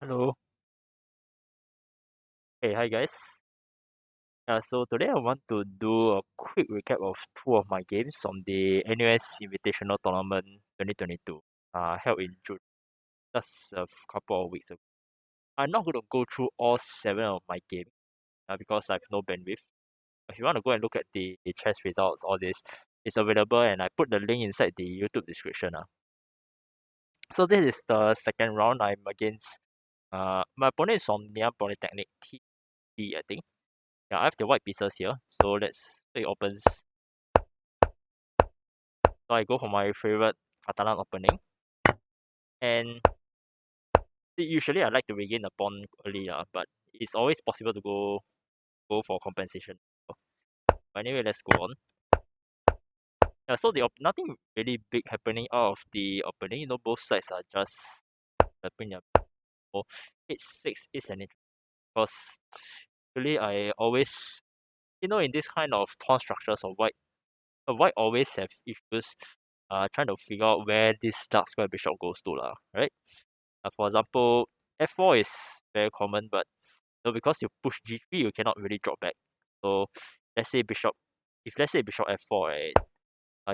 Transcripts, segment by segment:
Hello. Hey, hi guys. So today I want to do a quick recap of two of my games from the NUS Invitational Tournament 2022, held in June, just a couple of weeks ago. I'm not going to go through all seven of my games because I have no bandwidth. If you want to go and look at the chess results, all this is available, and I put the link inside the YouTube description. So this is the second round. I'm against my opponent is from Ngee Polytechnic TP, I think. Yeah, I have the white pieces here. So it opens. So I go for my favorite Catalan opening. And usually I like to regain the pawn early, but it's always possible to go for compensation. But anyway, let's go on. Yeah, so nothing really big happening out of the opening. Both sides are just helping their so 8-6 is an interesting because really I always in this kind of pawn structures of white always have issues trying to figure out where this dark square bishop goes to right? For example, f4 is very common, but because you push g3, you cannot really drop back. So let's say bishop f4, right?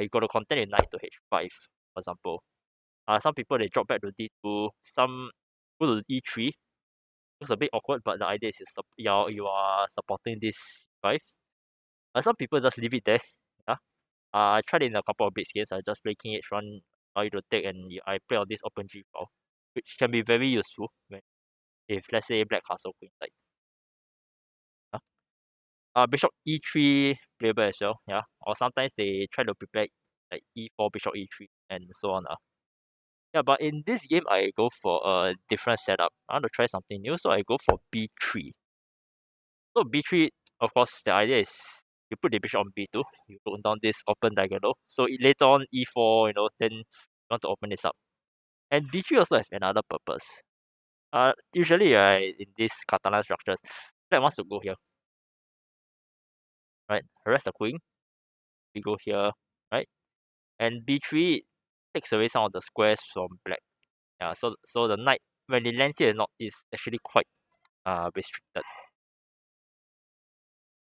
You got to contend with knight to h5, for example. Some people they drop back to d2, some go to e3. It's a bit awkward, but the idea is you are supporting this 5. Some people just leave it there. Yeah. I tried it in a couple of big games. I just play king h1, allow you to take, and I play on this open g file, which can be very useful if let's say black castle queen like. Bishop e3 playable as well, yeah. Or sometimes they try to prepare like e4, bishop e3, and so on. Yeah, but in this game I go for a different setup. I want to try something new, so I go for b3. So b3, of course, the idea is you put the bishop on b2, you put down this open diagonal. So later on e4, then you want to open this up. And b3 also has another purpose. Usually in these Catalan structures, black wants to go here, right? Harass the queen. We go here, right? And b3 takes away some of the squares from black. Yeah, so the knight when it lands here is actually quite restricted.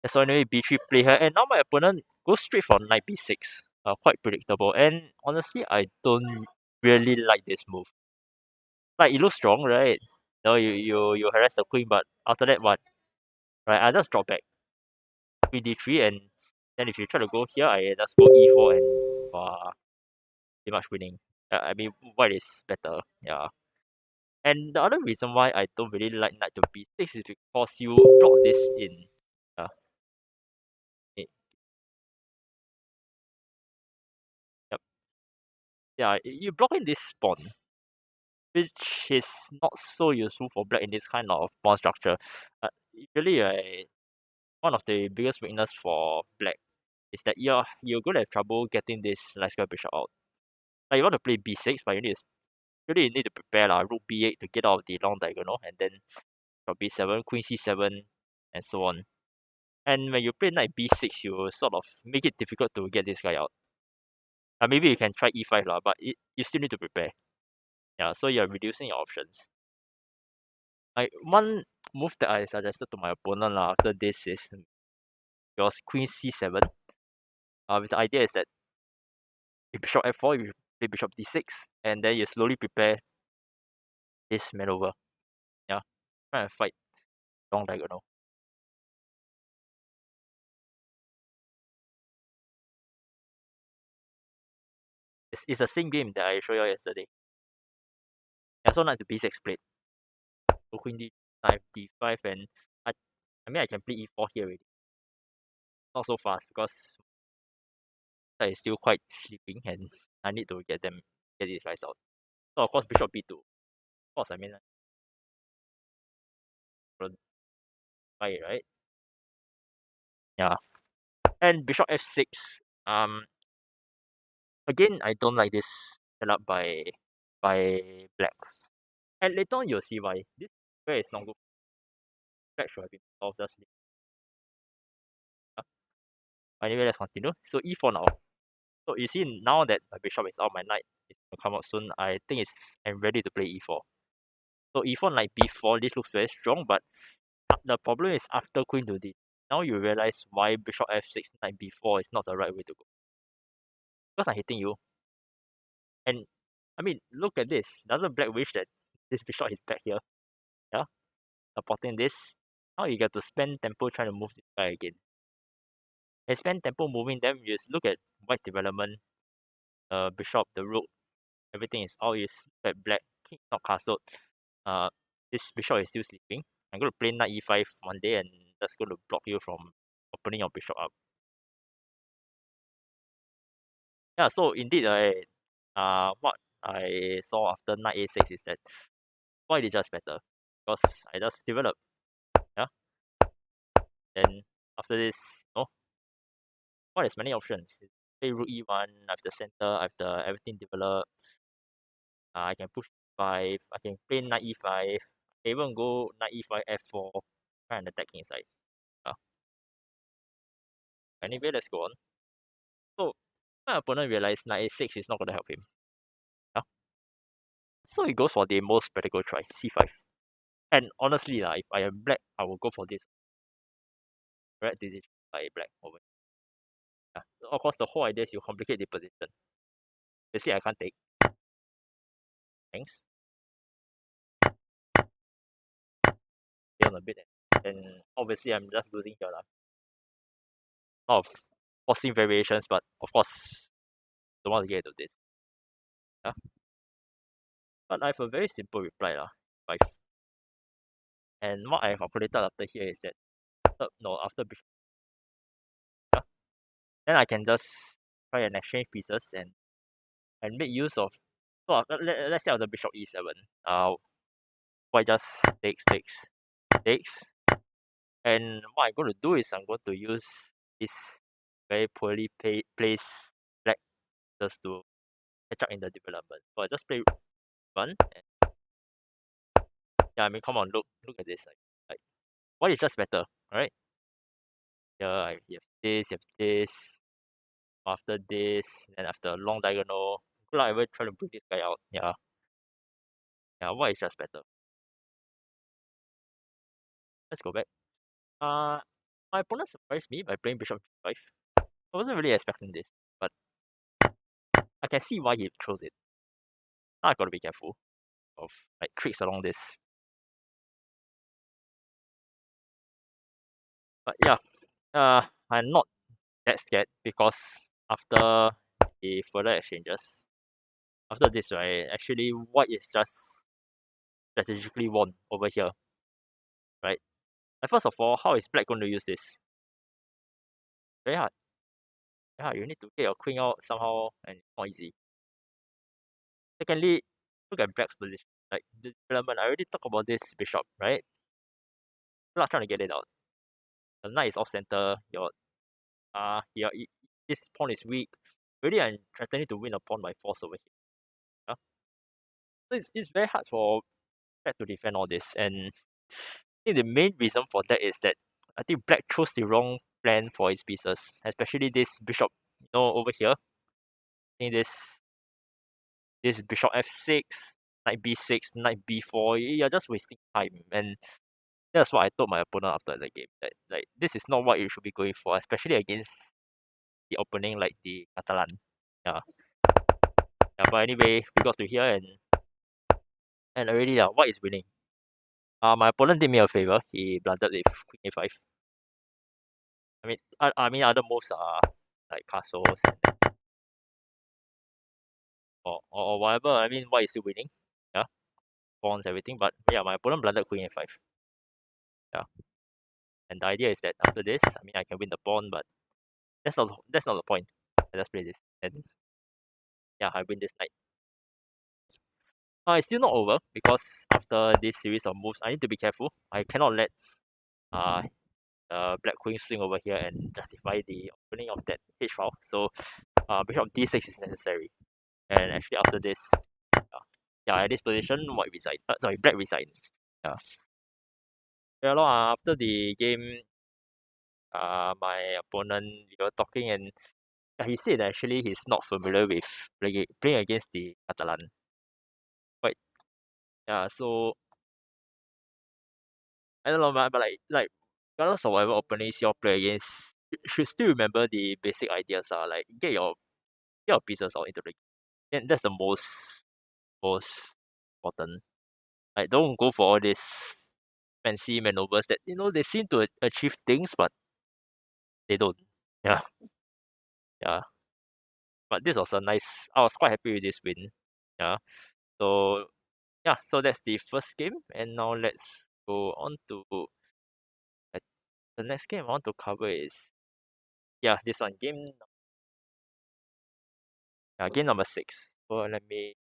So anyway, b3 play here, and now my opponent goes straight for knight b6. Quite predictable, and honestly, I don't really like this move. Like it looks strong, right? No, you harass the queen, but after that what? Right, I just drop back queen d3, and then if you try to go here, I just go e4 and pretty much winning. I mean, white is better, yeah. And the other reason why I don't really like knight to b6 is because you block this in. Yeah, it, yep. Yeah, you block in this pawn, which is not so useful for black in this kind of pawn structure. Usually, one of the biggest weakness for black is that you're gonna have trouble getting this light square bishop out. Like you want to play b6, but you need to prepare rook b8 to get out of the long diagonal, and then b7, queen c7, and so on. And when you play knight b6, you sort of make it difficult to get this guy out. Maybe you can try e5 but you still need to prepare. Yeah, so you're reducing your options. Like one move that I suggested to my opponent after this is yours queen c7. With the idea is that if bishop f4, you play bishop d6, and then you slowly prepare this maneuver. Yeah, try and fight long diagonal. It's the same game that I showed you yesterday. I also like to b6 plate. So queen d5, d5, and I mean I can play e4 here already. Not so fast because I is still quite sleeping and I need to get these guys out. So of course bishop b2. Of course I mean fight, right? Yeah. And bishop f6. Again I don't like this setup by blacks. And later on you'll see why. This square is not good. Black should have been solved just later. Anyway, let's continue. So e4 now. So you see now that my bishop is out, my knight is gonna come out soon. I think I'm ready to play e4. So e4 knight b4, this looks very strong, but the problem is after queen to d, now you realize why bishop f6 knight b4 is not the right way to go. Because I'm hitting you. And I mean, look at this. Doesn't black wish that this bishop is back here? Yeah, supporting this. Now you get to spend tempo trying to move this guy again. And spend tempo moving them. You just look at white development, bishop, the rook, everything is all is at black. King not castled. Uh, this bishop is still sleeping. I'm going to play knight e5 one day, and that's going to block you from opening your bishop up. Yeah, so indeed, what I saw after knight a6 is that white is just better because I just developed. Yeah, then after this, white has many options. Play rook e1, I have the center, I have the everything developed. I can push e5, I can play knight e5, I can even go knight e5 f4, try and attack inside. Anyway, let's go on. So my opponent realized knight a6 is not going to help him. Yeah. So he goes for the most practical try, c5. And honestly, if I am black, I will go for this red decision by black over. Yeah. So of course, the whole idea is you complicate the position. Basically, I can't take. Thanks. Stay on a bit. And obviously, I'm just losing here. A lot of forcing variations, but of course, don't want to get into this. Yeah. But I have a very simple reply. 5. And what I calculated after here is that after bishop, yeah, then I can just try and exchange pieces and make use of. So let's say after bishop e7, white just takes, and what I'm going to do is I'm going to use this very poorly placed black just to catch up in the development. So I just play one. And yeah, I mean, come on, look at this. Like white is just better, alright? Yeah, you have this, you have this. After this, then after a long diagonal, good luck ever trying to bring this guy out. Yeah, white is just better. Let's go back. My opponent surprised me by playing bishop g5. I wasn't really expecting this, but I can see why he chose it. Now I gotta be careful of like tricks along this. But yeah, I'm not that scared because after the further exchanges, after this, right, actually white is just strategically won over here, right? And first of all, how is black going to use this? Very hard. Yeah, you need to get your queen out somehow, and it's not easy. Secondly, look at black's position. Like the development, I already talked about this bishop, right? You're not trying to get it out. The knight is off center. This pawn is weak. Really, I'm threatening to win a pawn by force over here. Yeah? So it's very hard for black to defend all this, and I think the main reason for that is that I think black chose the wrong plan for his pieces, especially this bishop. Over here, I think this bishop f6, knight b6, knight b4. You're just wasting time, and that's what I told my opponent after the game. That like this is not what you should be going for, especially against the opening like the Catalan. Yeah. Yeah, but anyway, we got to here and already white is winning. My opponent did me a favor. He blundered with queen a5. I mean other moves are like castles or whatever. I mean white is still winning. Yeah. Pawns, everything. But yeah, my opponent blundered queen a5. Yeah. And the idea is that after this, I mean I can win the pawn, but that's not the point. I just play this. And yeah, I win this knight. It's still not over because after this series of moves, I need to be careful. I cannot let black queen swing over here and justify the opening of that h file. So bishop d6 is necessary. And actually after this, at this position, white resign. Black resign. Yeah. Yeah, after the game, my opponent, we were talking, and he said that actually he's not familiar with playing against the Catalan. Right. Yeah. So I don't know, but like regardless of whatever openings you all play against, you should still remember the basic ideas. Like get your pieces out into the game. And that's the most important. Like don't go for all these fancy maneuvers that they seem to achieve things, but they don't. Yeah, yeah. But this was a nice. I was quite happy with this win. Yeah. So yeah, so that's the first game, and now let's go on to uh, the next game I want to cover is this one game number 6. So let me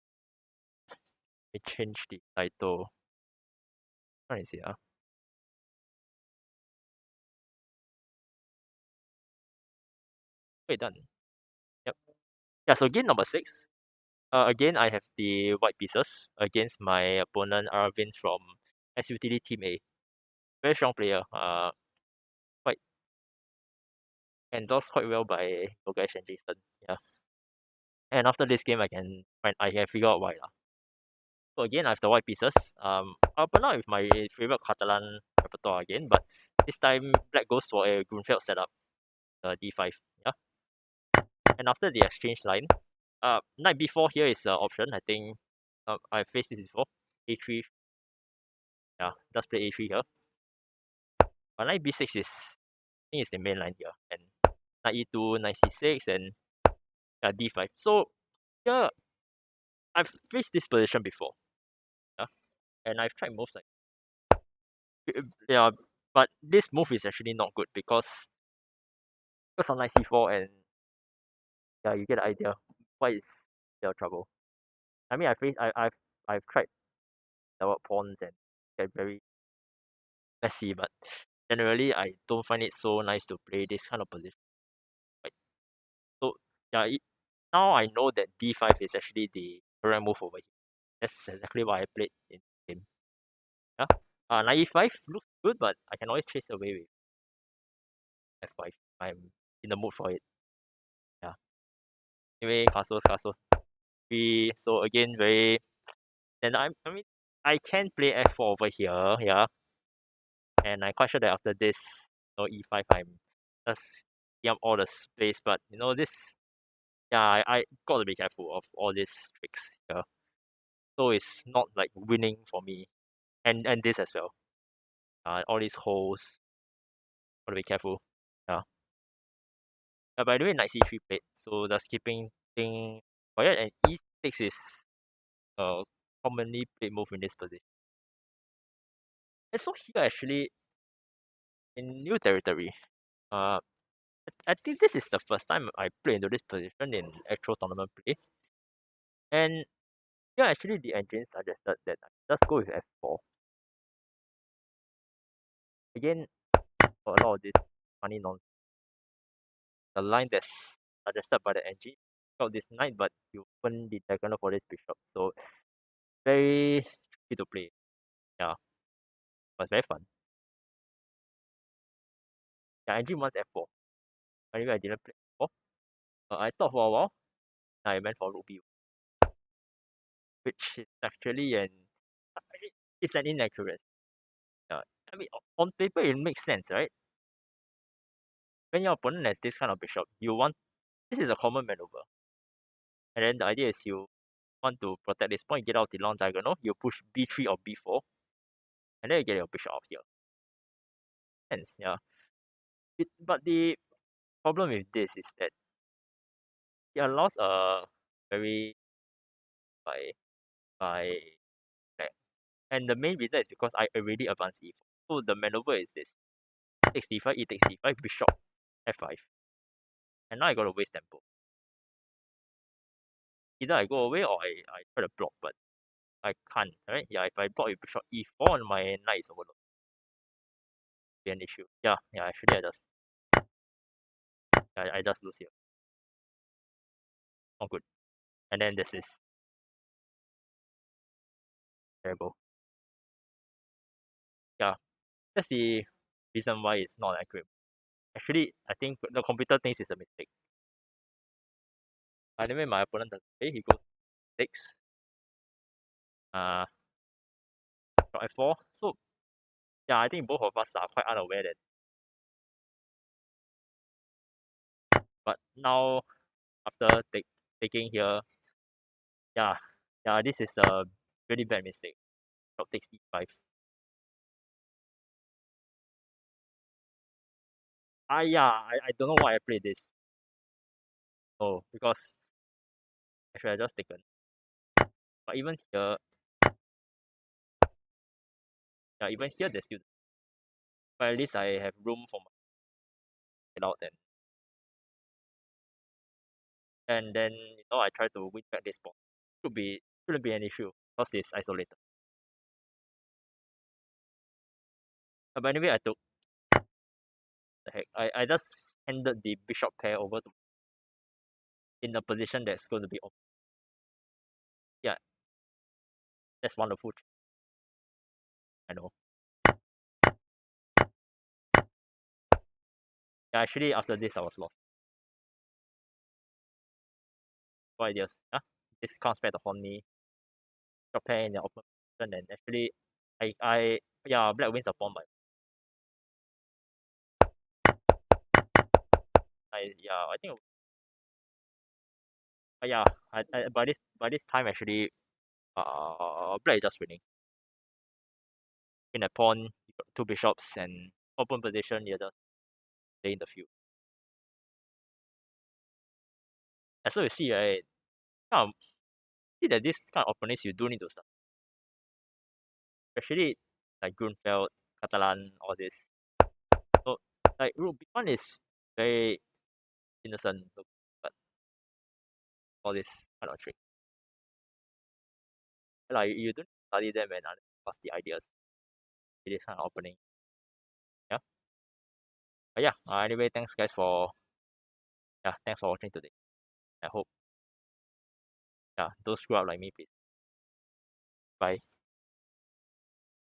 change the title. Let me see. Wait, done. Yep. Yeah. So game number 6. Again, I have the white pieces against my opponent Arvin from SUTD Team A. Very strong player. Quite endorsed quite well by Logesh and Jason. Yeah. And after this game, I can figure out why lah. So again, I have the white pieces. I'll open out with my favorite Catalan repertoire again, but this time black goes for a Grunfeld setup, d5. Yeah. And after the exchange line, knight b4 here is an option. I think I faced this before. a3. Yeah, just play a3 here. But knight b6 I think is the main line here, and knight e2, knight c6, and d5. So yeah, I've faced this position before. Yeah, and I've tried moves like yeah, but this move is actually not good because on knight c4, and yeah, you get the idea why is there trouble. I mean, I've tried develop pawns and get very messy, but generally I don't find it so nice to play this kind of position. Right? So yeah, now I know that d5 is actually the correct move over here. That's exactly what I played in the game. Yeah. Knight e5 looks good, but I can always chase away with f5. I'm in the mood for it. Yeah. Anyway, castles. So again, very. And I mean, I can play f4 over here. Yeah. And I'm quite sure that after this, e5, I'm just giving up all the space. But this, yeah, I got to be careful of all these tricks here. So it's not like winning for me, and this as well. All these holes, got to be careful. Yeah. By the way, knight c3 played, so just keeping thing quiet, and e6 is a commonly played move in this position. And so here actually in new territory. Uh, I think this is the first time I play into this position in actual tournament play. And yeah, actually the engine suggested that I just go with f4. Again, for a lot of this funny nonsense. The line that's suggested by the engine got this knight, but you open the diagonal for this bishop. So very tricky to play. Yeah, but very fun. Yeah, engine wants f4. Anyway, I didn't play f4. I thought for a while. I went for rook b, which is actually it's an inaccuracy. Yeah. I mean, on paper it makes sense, right? When your opponent has this kind of bishop, this is a common maneuver. And then the idea is you want to protect this point, get out the long diagonal, you push b3 or b4, and then you get your bishop out here. Hence, yeah. But the problem with this is that it allows a very by by black. And the main reason is because I already advanced e4. So the maneuver is this. Takes d5, e takes d5, bishop f5. And now I gotta waste tempo. Either I go away or I try to block, but I can't, right? Yeah, if I block with bishop e4 and my knight is overloaded, be an issue. Yeah, actually I just lose here. Not good. And then this is terrible. Yeah, that's the reason why it's not accurate. Actually, I think the computer thinks it's a mistake. Anyway, my opponent doesn't play, he goes 6. Uh f4. So yeah, I think both of us are quite unaware that. But now after taking here, yeah, yeah, this is a really bad mistake. Rook takes e5. Yeah, I don't know why I played this. Oh, because I should have just taken. But even here, yeah, even here there's still. But at least I have room for my get out and then I try to win back this ball. Shouldn't be an issue because it's isolated. But anyway, I took the heck. I just handed the bishop pair over to in a position that's going to be open. Yeah, that's wonderful. I know. Yeah, actually after this I was lost. No ideas. Huh? This comes back to haunt me. Bishop pair in the open position and actually I yeah, black wins the pawn by I think yeah, I by this time actually black is just winning. In a pawn, you got two bishops and open position, you're just stay in the field. And so you see, right, kind of, see that this kind of opponents you do need to start. Especially like Grunfeld, Catalan, all this. So like Rook B1 is very innocent, but all this kind of trick. Like you don't study them and what's the ideas. It is kind of opening. Yeah. But yeah. Anyway, thanks guys for thanks for watching today. I hope don't screw up like me, please. Bye.